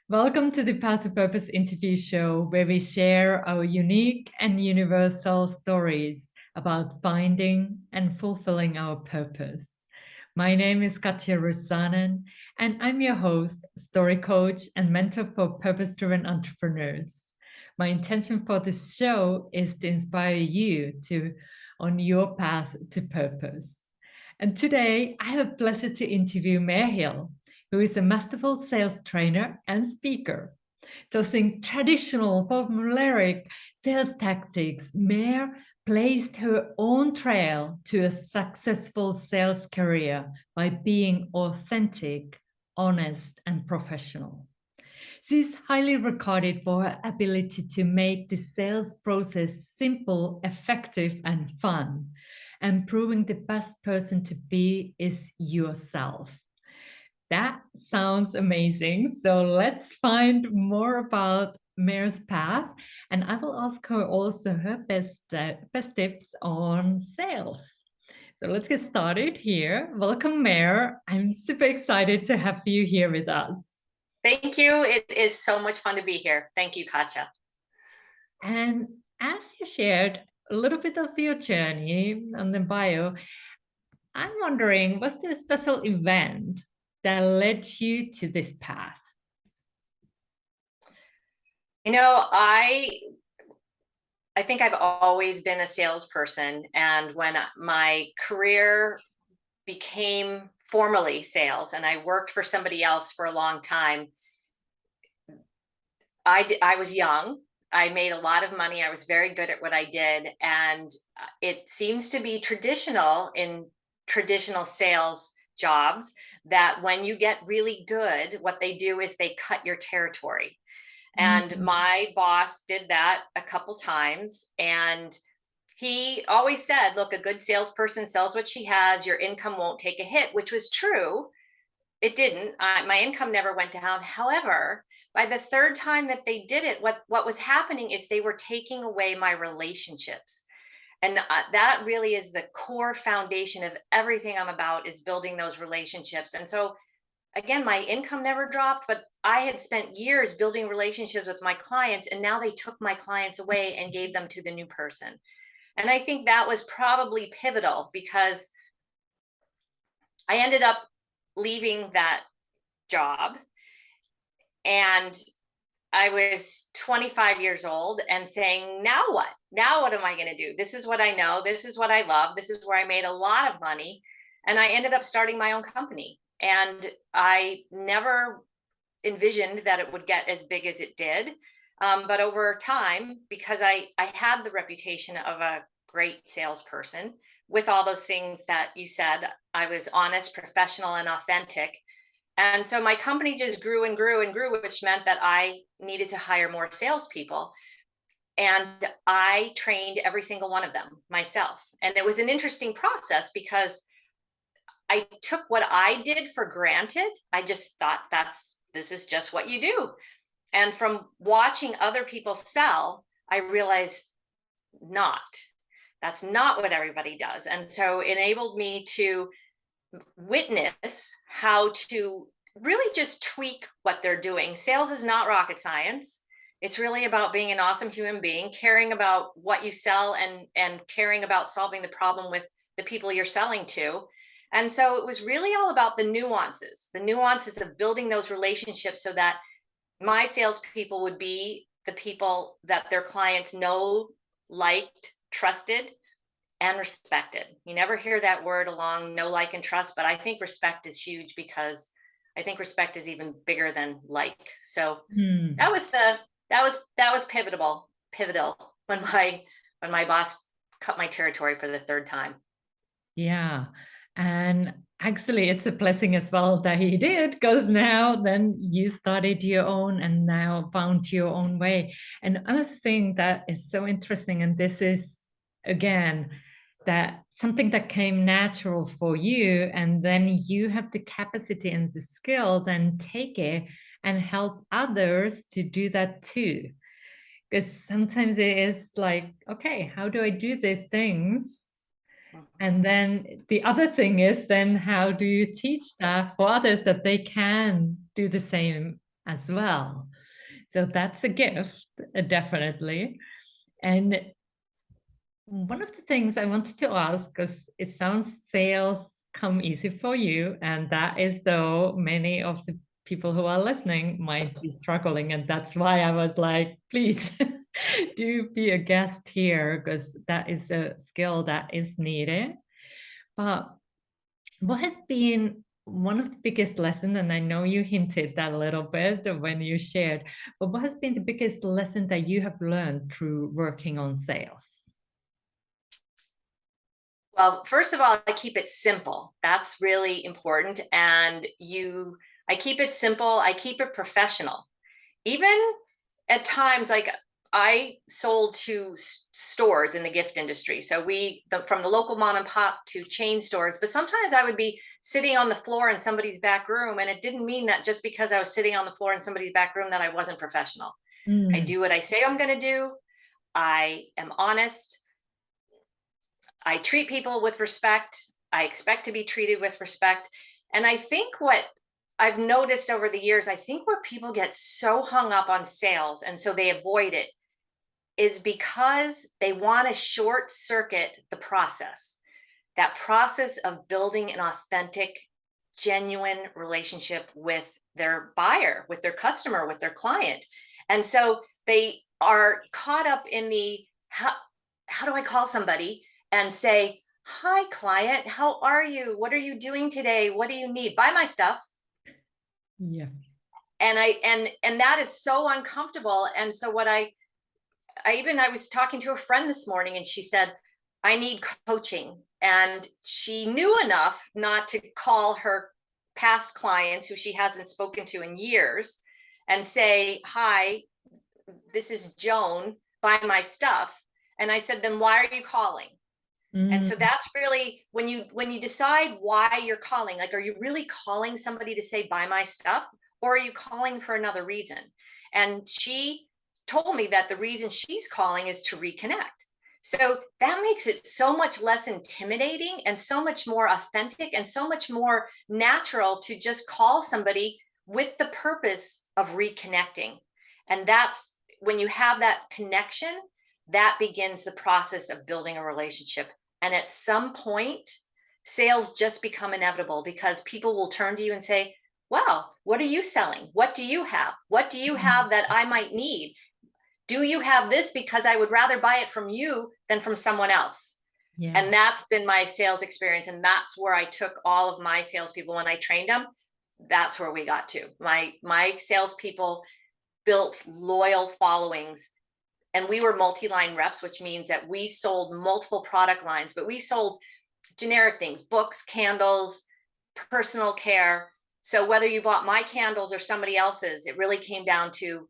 Welcome to the Path to Purpose interview show, where we share our unique and universal stories about finding and fulfilling our purpose. My name is Katja, and I'm your host, story coach, and mentor for purpose driven entrepreneurs. My intention for this show is to inspire you on your path to purpose. And today, I have a pleasure to interview Mair Hill, who is a masterful sales trainer and speaker. Using traditional formulaic sales tactics, Mair blazed her own trail to a successful sales career by being authentic, honest, and professional. She is highly regarded for her ability to make the sales process simple, effective, and fun. And proving the best person to be is yourself. That sounds amazing. So let's find more about Mair's path, and I will ask her also her best tips on sales. So let's get started here. Welcome, Mair. I'm super excited to have you here with us. Thank you. It is so much fun to be here. Thank you, Katja. And as you shared a little bit of your journey on the bio, I'm wondering, was there a special event that led you to this path? I think I've always been a salesperson. And when my career became formally sales and I worked for somebody else for a long time, I was young. I made a lot of money. I was very good at what I did. And it seems to be traditional in traditional sales jobs that when you get really good, what they do is they cut your territory. And my boss did that a couple times. And he always said, look, a good salesperson sells what she has. Your income won't take a hit, which was true. It didn't. My income never went down. However, by the third time that they did it, what was happening is they were taking away my relationships. And that really is the core foundation of everything I'm about, is building those relationships. And so again, my income never dropped, but I had spent years building relationships with my clients, and now they took my clients away and gave them to the new person. And I think that was probably pivotal, because I ended up leaving that job, and I was 25 years old and saying, now what? Now what am I going to do? This is what I know. This is what I love. This is where I made a lot of money. And I ended up starting my own company. And I never envisioned that it would get as big as it did. But over time, because I had the reputation of a great salesperson with all those things that you said, I was honest, professional, and authentic. And so my company just grew and grew and grew, which meant that I needed to hire more salespeople. And I trained every single one of them myself. And it was an interesting process, because I took what I did for granted. I just thought this is just what you do. And from watching other people sell, I realized that's not what everybody does. And so it enabled me to witness how to really just tweak what they're doing. Sales is not rocket science. It's really about being an awesome human being, caring about what you sell, and caring about solving the problem with the people you're selling to. And so it was really all about the nuances of building those relationships, so that my salespeople would be the people that their clients know, liked, trusted, and respected. You never hear that word along know, like, and trust, but I think respect is huge, because I think respect is even bigger than like. So that was pivotal when my boss cut my territory for the third time. Yeah. And actually, it's a blessing as well that he did, because now then you started your own and now found your own way. And another thing that is so interesting, and this is again, that something that came natural for you, and then you have the capacity and the skill, then take it and help others to do that too. Because sometimes it is like, okay, how do I do these things? And then the other thing is, then how do you teach that for others, that they can do the same as well. So that's a gift, definitely. And one of the things I wanted to ask, because it sounds sales come easy for you, and that is though many of the people who are listening might be struggling. And that's why I was like, please do be a guest here, because that is a skill that is needed. But what has been one of the biggest lessons, and I know you hinted that a little bit when you shared, but what has been the biggest lesson that you have learned through working on sales? Well, first of all, I keep it simple. That's really important. And I keep it simple. I keep it professional. Even at times, like I sold to stores in the gift industry. So from the local mom and pop to chain stores, but sometimes I would be sitting on the floor in somebody's back room. And it didn't mean that just because I was sitting on the floor in somebody's back room that I wasn't professional. I Mm. do what I say I'm going to do. I am honest. I treat people with respect. I expect to be treated with respect. And I think what I've noticed over the years, I think where people get so hung up on sales and so they avoid it is because they want to short circuit the process, that process of building an authentic, genuine relationship with their buyer, with their customer, with their client. And so they are caught up in the how do I call somebody and say, "Hi, client, how are you? What are you doing today? What do you need? Buy my stuff." Yeah. And and that is so uncomfortable. And so what I was talking to a friend this morning and she said, "I need coaching." And she knew enough not to call her past clients who she hasn't spoken to in years and say, "Hi, this is Joan, buy my stuff." And I said, "Then why are you calling?" And so Mm. that's really when you decide why you're calling, like, are you really calling somebody to say, "Buy my stuff," or are you calling for another reason? And she told me that the reason she's calling is to reconnect. So that makes it so much less intimidating and so much more authentic and so much more natural to just call somebody with the purpose of reconnecting. And that's when you have that connection, that begins the process of building a relationship. And at some point, sales just become inevitable because people will turn to you and say, "Well, what are you selling? What do you have? What do you have that I might need? Do you have this? Because I would rather buy it from you than from someone else." Yeah. And that's been my sales experience. And that's where I took all of my salespeople when I trained them. That's where we got to. My salespeople built loyal followings, and we were multi-line reps, which means that we sold multiple product lines, but we sold generic things, books, candles, personal care. So whether you bought my candles or somebody else's, it really came down to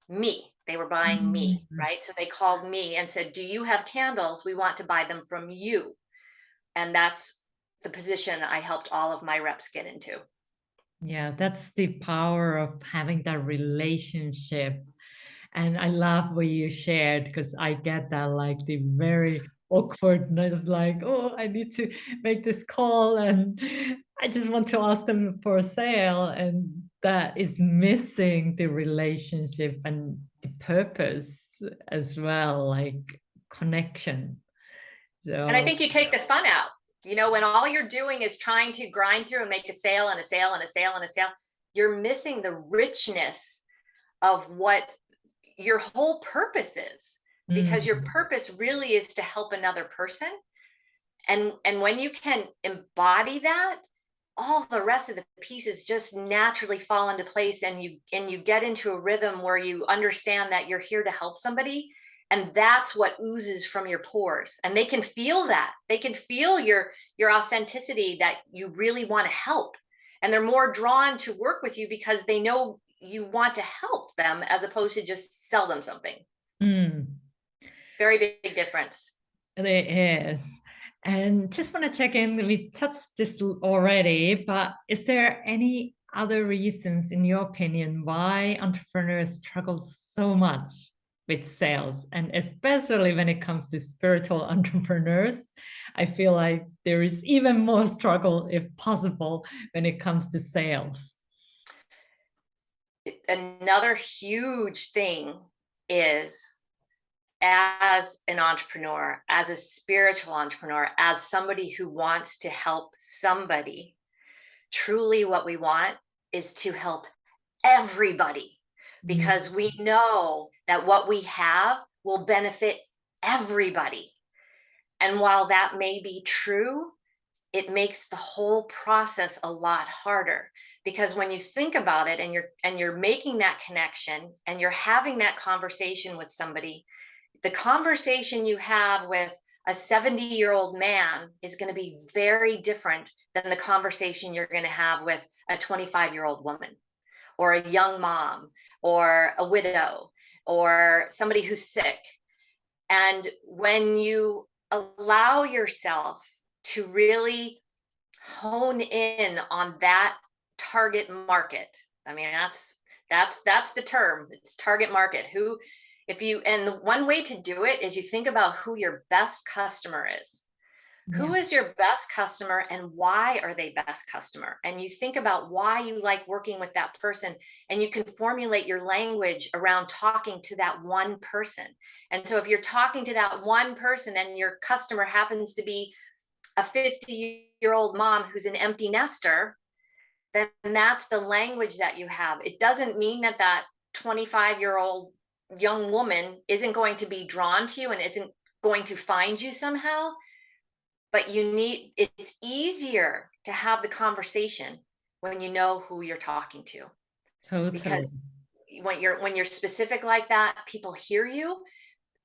me. They were buying me, Mm. right? So they called me and said, "Do you have candles? We want to buy them from you." And that's the position I helped all of my reps get into. Yeah, that's the power of having that relationship. And I love what you shared because I get that like the very awkwardness, like, oh, I need to make this call and I just want to ask them for a sale. And that is missing the relationship and the purpose as well, like connection. And I So, think you take the fun out. When all you're doing is trying to grind through and make a sale and a sale and a sale and a sale, you're missing the richness of what your whole purpose is, because your mm, purpose really is to help another person. And when you can embody that, all the rest of the pieces just naturally fall into place, and you get into a rhythm where you understand that you're here to help somebody, and that's what oozes from your pores, and they can feel that. They can feel your authenticity, that you really want to help, and they're more drawn to work with you because they know you want to help them as opposed to just sell them something. mm. Very big difference. It is. And just want to check in. We touched this already, but is there any other reasons, in your opinion, why entrepreneurs struggle so much with sales? And especially when it comes to spiritual entrepreneurs, I feel like there is even more struggle, if possible, when it comes to sales. another huge thing is, as an entrepreneur, as a spiritual entrepreneur, as somebody who wants to help somebody, truly what we want is to help everybody, Mm. because we know that what we have will benefit everybody. And while that may be true, it makes the whole process a lot harder, because when you think about it, and you're making that connection and you're having that conversation with somebody, the conversation you have with a 70-year-old man is going to be very different than the conversation you're going to have with a 25-year-old woman, or a young mom, or a widow, or somebody who's sick. And when you allow yourself to really hone in on that target market, I mean, that's the term. It's target market. Who, if you, and the one way to do it is you think about who your best customer is. Yeah, Who is your best customer and why are they best customer? And you think about why you like working with that person, and you can formulate your language around talking to that one person. And so if you're talking to that one person and your customer happens to be a 50-year-old mom who's an empty nester, then that's the language that you have. It doesn't mean that that 25-year-old young woman isn't going to be drawn to you and isn't going to find you somehow, but it's easier to have the conversation when you know who you're talking to, totally. because when you're specific like that, people hear you,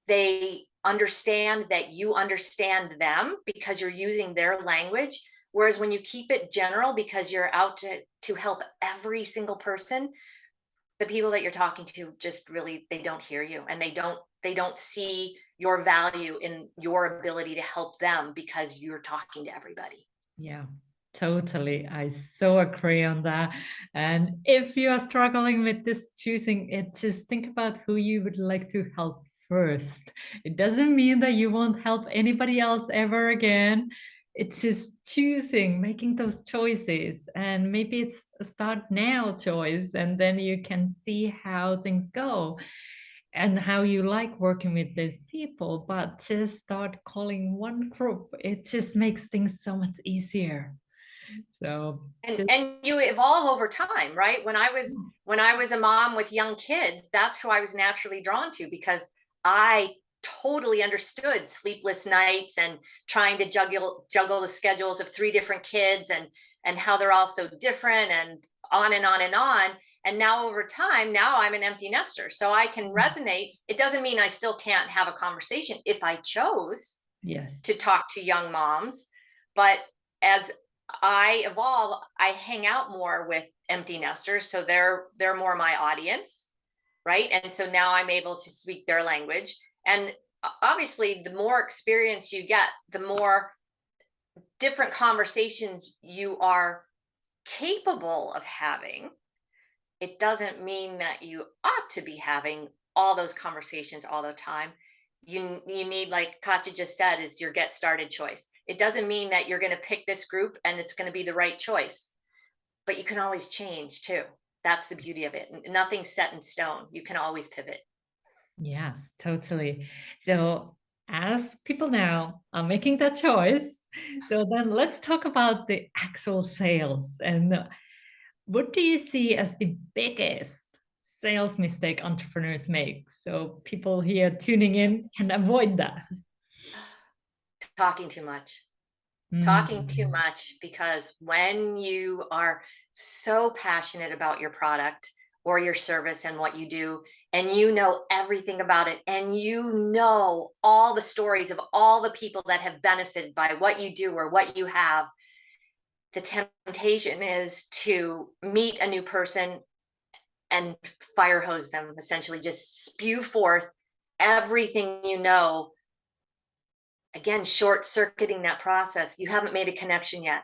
they understand that you understand them because you're using their language. Whereas when you keep it general because you're out to help every single person, the people that you're talking to just really, they don't hear you, and they don't see your value in your ability to help them because you're talking to everybody. Yeah, totally. I so agree on that. And if you are struggling with this choosing it, just think about who you would like to help first. It doesn't mean that you won't help anybody else ever again. It's just choosing, making those choices. And maybe it's a start now choice, and then you can see how things go and how you like working with these people, but just start calling one group. It just makes things so much easier. So and just and you evolve over time, right? When I was a mom with young kids, that's who I was naturally drawn to, because I totally understood sleepless nights and trying to juggle the schedules of three different kids, and how they're all so different, and on and on and on. And now over time, now I'm an empty nester, so I can resonate. It doesn't mean I still can't have a conversation if I chose yes. to talk to young moms. But as I evolve, I hang out more with empty nesters, so they're more my audience, right? And so now I'm able to speak their language. And obviously, the more experience you get, the more different conversations you are capable of having. It doesn't mean that you ought to be having all those conversations all the time. You need, like Katja just said, is your get started choice. It doesn't mean that you're going to pick this group and it's going to be the right choice, but you can always change too. That's the beauty of it. Nothing's set in stone. You can always pivot. Yes, totally. So as people now are making that choice, so then let's talk about the actual sales. And what do you see as the biggest sales mistake entrepreneurs make? So people here tuning in can avoid that. Talking too much. Talking too Mm. much, because when you are so passionate about your product or your service and what you do, and you know everything about it, and you know all the stories of all the people that have benefited by what you do or what you have, the temptation is to meet a new person and fire hose them, essentially just spew forth everything you know. Again, short circuiting that process. You haven't made a connection yet.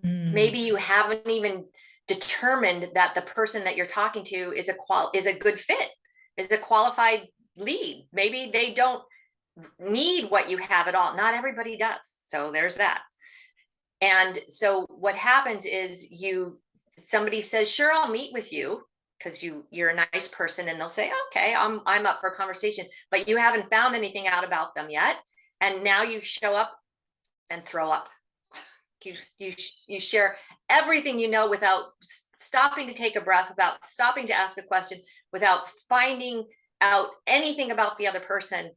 Mm. Maybe you haven't even determined that the person that you're talking to is a good fit, is a qualified lead. Maybe they don't need what you have at all. Not everybody does. So there's that. And so what happens is somebody says, sure, I'll meet with you. because you're a nice person, and they'll say, okay, I'm up for a conversation, but you haven't found anything out about them yet. And now you show up and throw up. You share everything you know without stopping to take a breath, without stopping to ask a question, without finding out anything about the other person.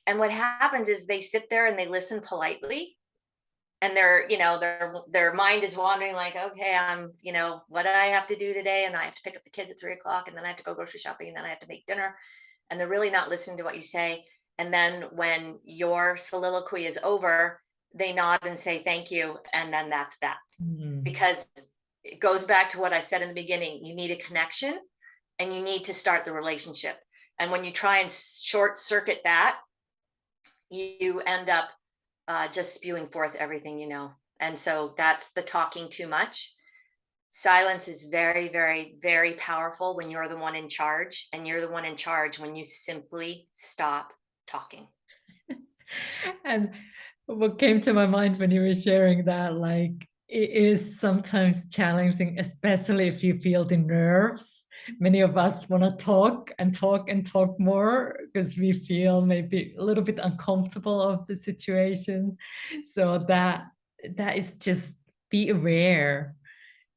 And what happens is they sit there and they listen politely, and their mind is wandering like, okay, what do I have to do today? And I have to pick up the kids at 3 o'clock, and then I have to go grocery shopping, and then I have to make dinner. And they're really not listening to what you say. And then when your soliloquy is over, they nod and say thank you, and then that's that. Because it goes back to what I said in the beginning. You need a connection, and you need to start the relationship. And when you try and short circuit that, you end up just spewing forth everything you know. And so that's the talking too much. Silence is very, very, very powerful when you're the one in charge, and you're the one in charge when you simply stop talking. And what came to my mind when you were sharing that, like, it is sometimes challenging, especially if you feel the nerves. Many of us want to talk and talk and talk more because we feel maybe a little bit uncomfortable of the situation. So that is just be aware.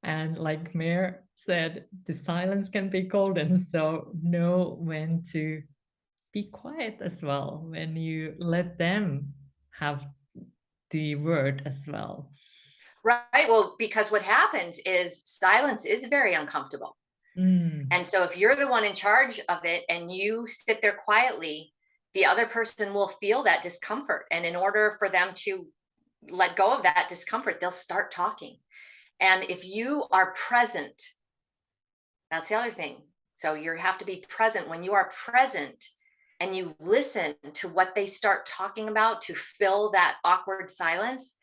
And like Mair said, the silence can be golden. So know when to be quiet as well, when you let them have the word as well. Right. Well, because what happens is silence is very uncomfortable. And so if you're the one in charge of it and you sit there quietly, the other person will feel that discomfort. And in order for them to let go of that discomfort, they'll start talking. And if you are present, that's the other thing. So you have to be present. When you are present and you listen to what they start talking about to fill that awkward silence,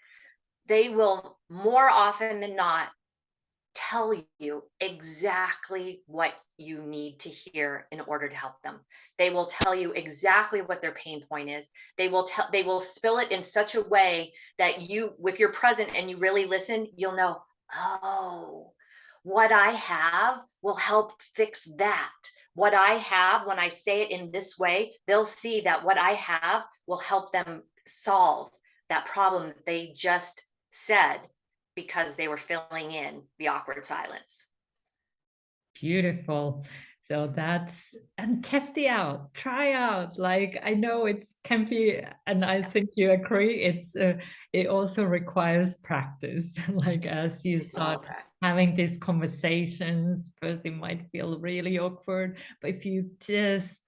they will more often than not tell you exactly what you need to hear in order to help them. They will tell you exactly what their pain point is. They will spill it in such a way that if you're present and you really listen, you'll know, oh, what I have will help fix that. What I have, when I say it in this way, they'll see that what I have will help them solve that problem that they just said, because they were filling in the awkward silence. Beautiful. So and test it out, try out. Like, I know it can be, and I think you agree, it also requires practice. Like, as you start having these conversations, first it might feel really awkward, but if you just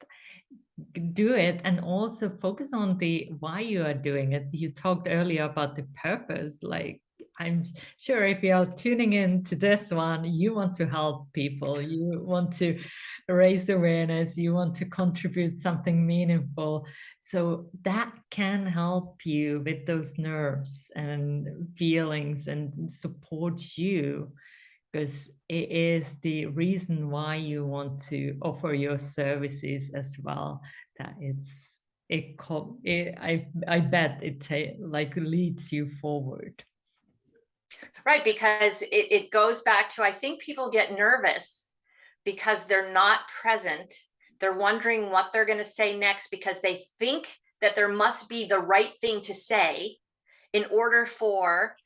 do it and also focus on the why you are doing it. You talked earlier about the purpose. Like, I'm sure if you're tuning in to this one, you want to help people, you want to raise awareness, you want to contribute something meaningful. So that can help you with those nerves and feelings and support you, because it is the reason why you want to offer your services as well. That I bet it like leads you forward. Right, because it goes back to, I think people get nervous because they're not present. They're wondering what they're going to say next because they think that there must be the right thing to say in order for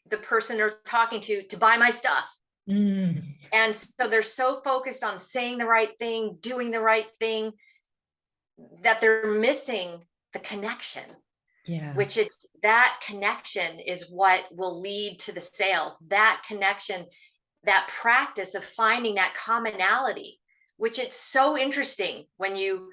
the person they're talking to buy my stuff. And so they're so focused on saying the right thing, doing the right thing, that they're missing the connection. Yeah. Which it's that connection is what will lead to the sales. That connection, that practice of finding that commonality, which it's so interesting when you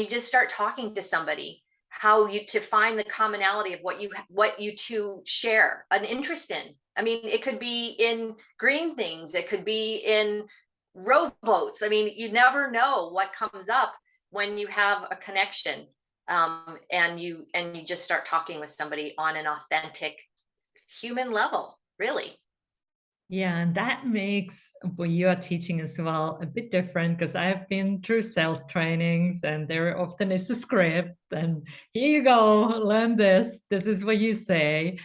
just start talking to somebody, how you to find the commonality of what you two share an interest in. I mean, it could be in green things, it could be in rowboats. I mean, you never know what comes up when you have a connection, and you just start talking with somebody on an authentic human level, really. Yeah, and that makes what you are teaching as well a bit different, because I have been through sales trainings and there often is a script and here you go, learn this. This is what you say.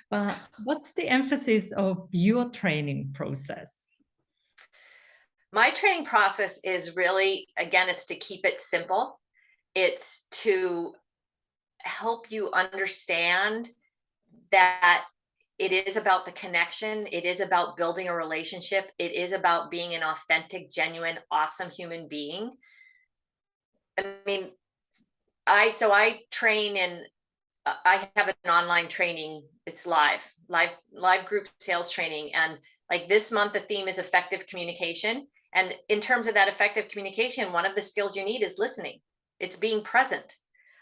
But what's the emphasis of your training process? My training process is really, again, it's to keep it simple. It's to help you understand that it is about the connection. It is about building a relationship. It is about being an authentic, genuine, awesome human being. I mean, I train in, I have an online training. It's live group sales training. And like this month, the theme is effective communication. And in terms of that effective communication, one of the skills you need is listening. It's being present.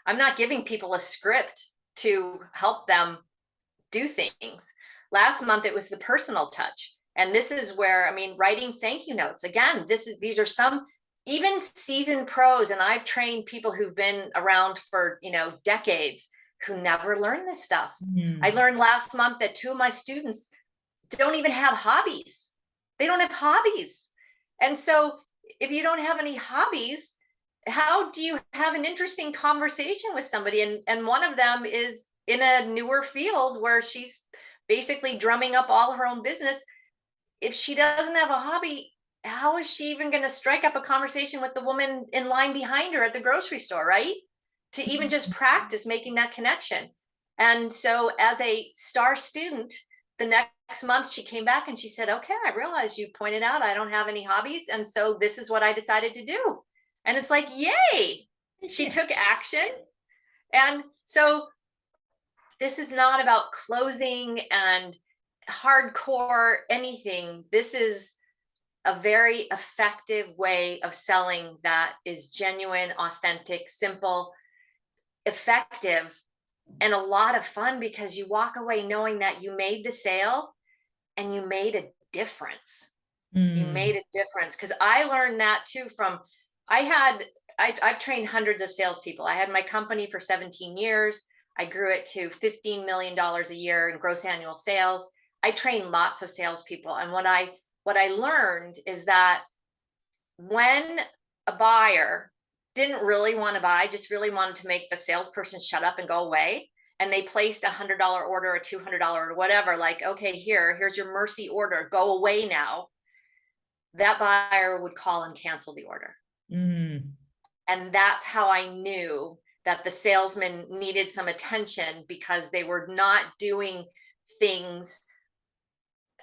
I'm not giving people a script to help them do things. Last month, it was the personal touch. And this is where, I mean, writing thank you notes. Again, these are some even seasoned pros, and I've trained people who've been around for, decades, who never learned this stuff. I learned last month that 2 of my students don't even have hobbies. They don't have hobbies. And so if you don't have any hobbies, how do you have an interesting conversation with somebody? And one of them is in a newer field where she's basically drumming up all her own business. If she doesn't have a hobby, how is she even going to strike up a conversation with the woman in line behind her at the grocery store, right? To even just practice making that connection. And so as a star student, the next month she came back and she said, okay, I realize you pointed out I don't have any hobbies. And so this is what I decided to do. And it's like, yay, she took action. And so this is not about closing and hardcore anything. This is a very effective way of selling that is genuine, authentic, simple, effective, and a lot of fun, because you walk away knowing that you made the sale and you made a difference. You made a difference. Because I learned that too from, I've trained hundreds of salespeople. I had my company for 17 years. I grew it to $15 million a year in gross annual sales. I trained lots of salespeople. And what I learned is that when a buyer didn't really want to buy, just really wanted to make the salesperson shut up and go away, and they placed $100 order, a $200 or whatever, like, okay, here's your mercy order, go away now, that buyer would call and cancel the order. And that's how I knew that the salesman needed some attention, because they were not doing things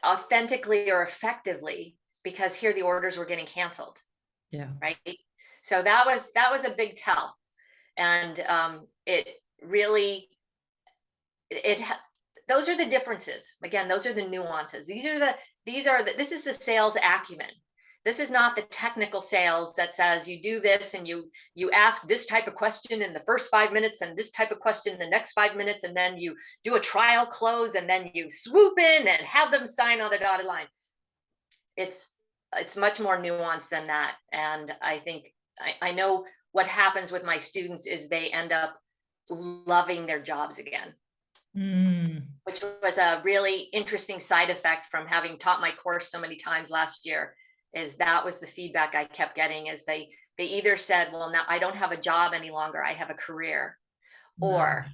authentically or effectively, because here the orders were getting canceled. Yeah. Right. So that was a big tell. And it really, those are the differences. Again, those are the nuances. This is the sales acumen. This is not the technical sales that says you do this and you ask this type of question in the first 5 minutes and this type of question in the next 5 minutes, and then you do a trial close and then you swoop in and have them sign on the dotted line. It's much more nuanced than that. And I think I know what happens with my students is they end up loving their jobs again, which was a really interesting side effect from having taught my course so many times last year. Is that was the feedback I kept getting, is they either said, well, now I don't have a job any longer, I have a career, or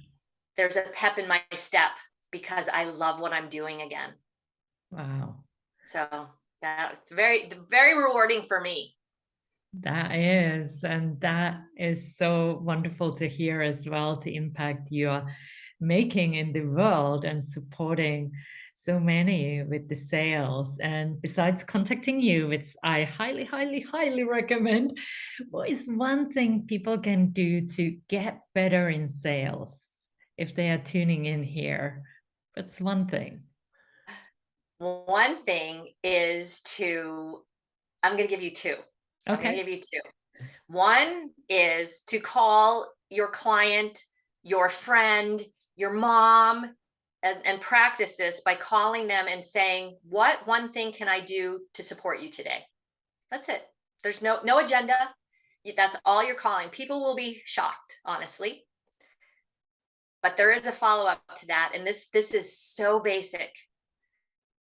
there's a pep in my step because I love what I'm doing again. Wow. So that's very, very rewarding for me. That is, and that is so wonderful to hear as well, the impact you are making in the world and supporting so many with the sales. And besides contacting you, which I highly, highly, highly recommend, what is one thing people can do to get better in sales if they are tuning in here? That's one thing. One thing is I'm going to give you two. I'm going to give you two. One is to call your client, your friend, your mom, and practice this by calling them and saying, what one thing can I do to support you today? That's it. There's no agenda. That's all you're calling. People will be shocked, honestly. But there is a follow-up to that. And this is so basic.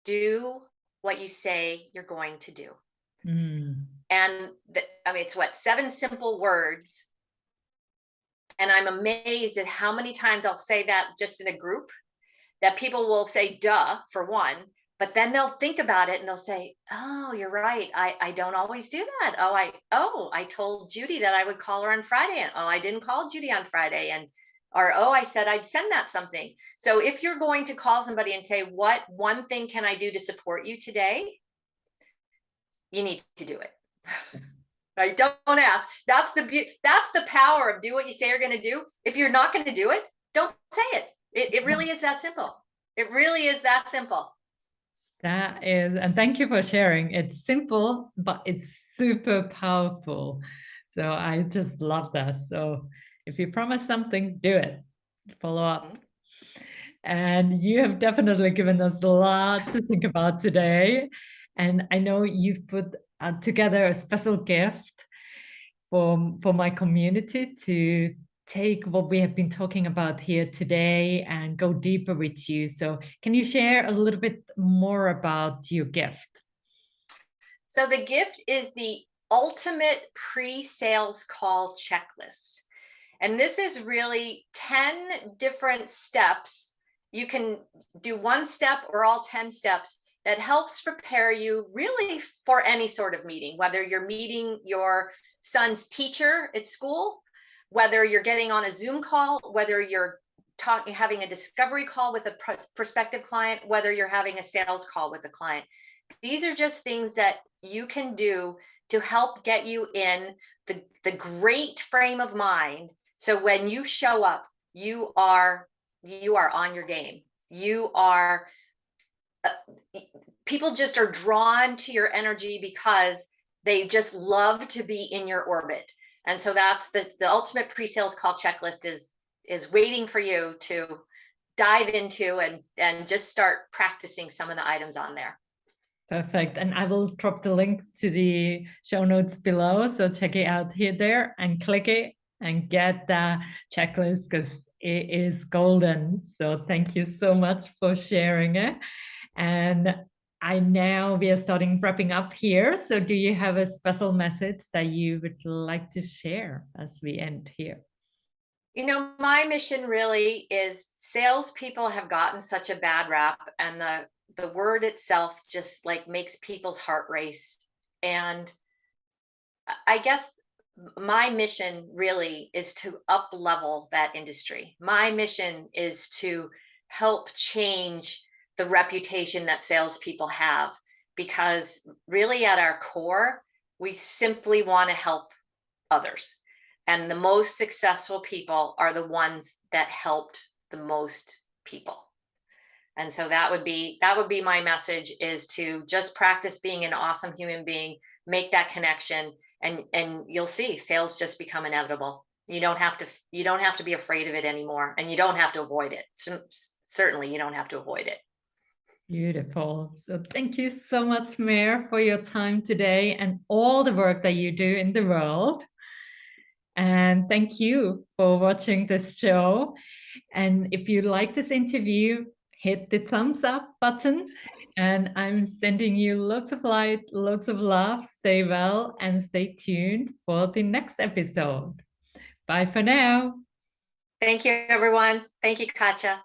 Do what you say you're going to do. And it's 7 simple words. And I'm amazed at how many times I'll say that just in a group, that people will say duh for one, But then they'll think about it and they'll say, oh, you're right. I don't always do that. I told Judy that I would call her on Friday. And oh, I didn't call Judy on Friday. And or oh, I said I'd send that something. So if you're going to call somebody and say, what one thing can I do to support you today? You need to do it. Right? Don't ask. That's the power of do what you say you're going to do. If you're not going to do it, don't say it. It really is that simple. It really is that simple. That is, and thank you for sharing. It's simple, but it's super powerful. So I just love that. So if you promise something, do it. Follow up. And you have definitely given us a lot to think about today. And I know you've put together a special gift for my community to take what we have been talking about here today and go deeper with you. So can you share a little bit more about your gift? So the gift is the ultimate pre-sales call checklist. And this is really 10 different steps. You can do one step or all 10 steps that helps prepare you really for any sort of meeting, whether you're meeting your son's teacher at school, whether you're getting on a Zoom call, whether you're having a discovery call with a prospective client, whether you're having a sales call with a client. These are just things that you can do to help get you in the great frame of mind. So when you show up, you are on your game. You are people just are drawn to your energy because they just love to be in your orbit. And so that's the ultimate pre-sales call checklist is waiting for you to dive into and just start practicing some of the items on there. Perfect. And I will drop the link to the show notes below. So check it out here, there, and click it and get the checklist because it is golden. So thank you so much for sharing it. And we are wrapping up here. So do you have a special message that you would like to share as we end here? You know, my mission really is salespeople have gotten such a bad rap, and the word itself just like makes people's heart race. And I guess my mission really is to up level that industry. My mission is to help change the reputation that salespeople have, because really at our core, we simply want to help others. And the most successful people are the ones that helped the most people. And so that would be my message, is to just practice being an awesome human being, make that connection, and you'll see sales just become inevitable. You don't have to be afraid of it anymore, and you don't have to avoid it. Certainly you don't have to avoid it. Beautiful. So thank you so much, Mair, for your time today and all the work that you do in the world. And thank you for watching this show. And if you like this interview, hit the thumbs up button. And I'm sending you lots of light, lots of love. Stay well and stay tuned for the next episode. Bye for now. Thank you, everyone. Thank you, Katja.